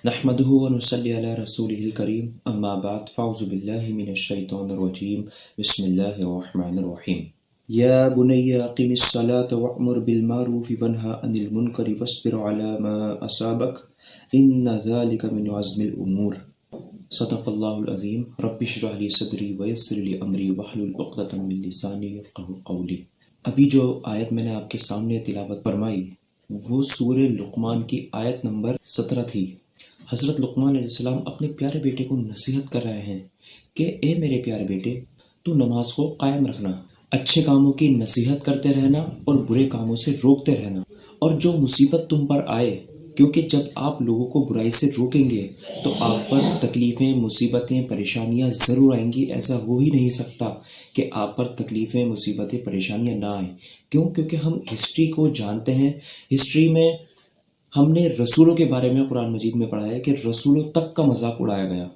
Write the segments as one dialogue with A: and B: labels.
A: نحمده ونصلي على رسوله الكريم اما بعد فاعوذ بالله من الشيطان الرجيم بسم الله الرحمن الرحيم يا بني أقم الصلاة وأمر بالمعروف وانهى عن المنكر واصبر على ما أصابك إن ذلك من عزم الأمور صدق الله العظيم رب اشرح لي صدري ويسر لي أمري واحلل عقدة من لساني يفقهوا قولي۔ ابھی جو آیت میں نے آپ کے سامنے تلاوت فرمائی وہ سورہ لقمان کی آیت نمبر 17 تھی۔ حضرت لقمان علیہ السلام اپنے پیارے بیٹے کو نصیحت کر رہے ہیں کہ اے میرے پیارے بیٹے، تو نماز کو قائم رکھنا، اچھے کاموں کی نصیحت کرتے رہنا اور برے کاموں سے روکتے رہنا، اور جو مصیبت تم پر آئے، کیونکہ جب آپ لوگوں کو برائی سے روکیں گے تو آپ پر تکلیفیں، مصیبتیں، پریشانیاں ضرور آئیں گی۔ ایسا ہو ہی نہیں سکتا کہ آپ پر تکلیفیں، مصیبتیں، پریشانیاں نہ آئیں۔ کیوں؟ کیونکہ ہم ہسٹری کو جانتے ہیں۔ ہسٹری میں ہم نے رسولوں کے بارے میں قرآن مجید میں پڑھا ہے کہ رسولوں تک کا مذاق اڑایا گیا۔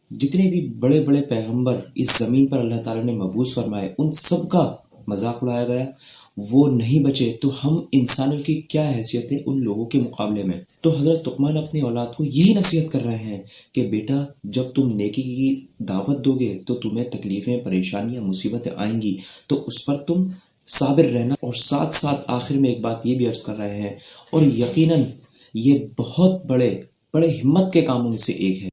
A: جتنے بھی بڑے بڑے پیغمبر اس زمین پر اللہ تعالیٰ نے مبعوث فرمائے ان سب کا مذاق اڑایا گیا، وہ نہیں بچے، تو ہم انسانوں کی کیا حیثیت ہے ان لوگوں کے مقابلے میں؟ تو حضرت لقمان اپنی اولاد کو یہی نصیحت کر رہے ہیں کہ بیٹا، جب تم نیکی کی دعوت دو گے تو تمہیں تکلیفیں، پریشانیاں، مصیبتیں آئیں گی، تو اس پر تم صابر رہنا۔ اور ساتھ ساتھ آخر میں ایک بات یہ بھی عرض کر رہے ہیں، اور یقیناً یہ بہت بڑے ہمت کے کاموں میں سے ایک ہے۔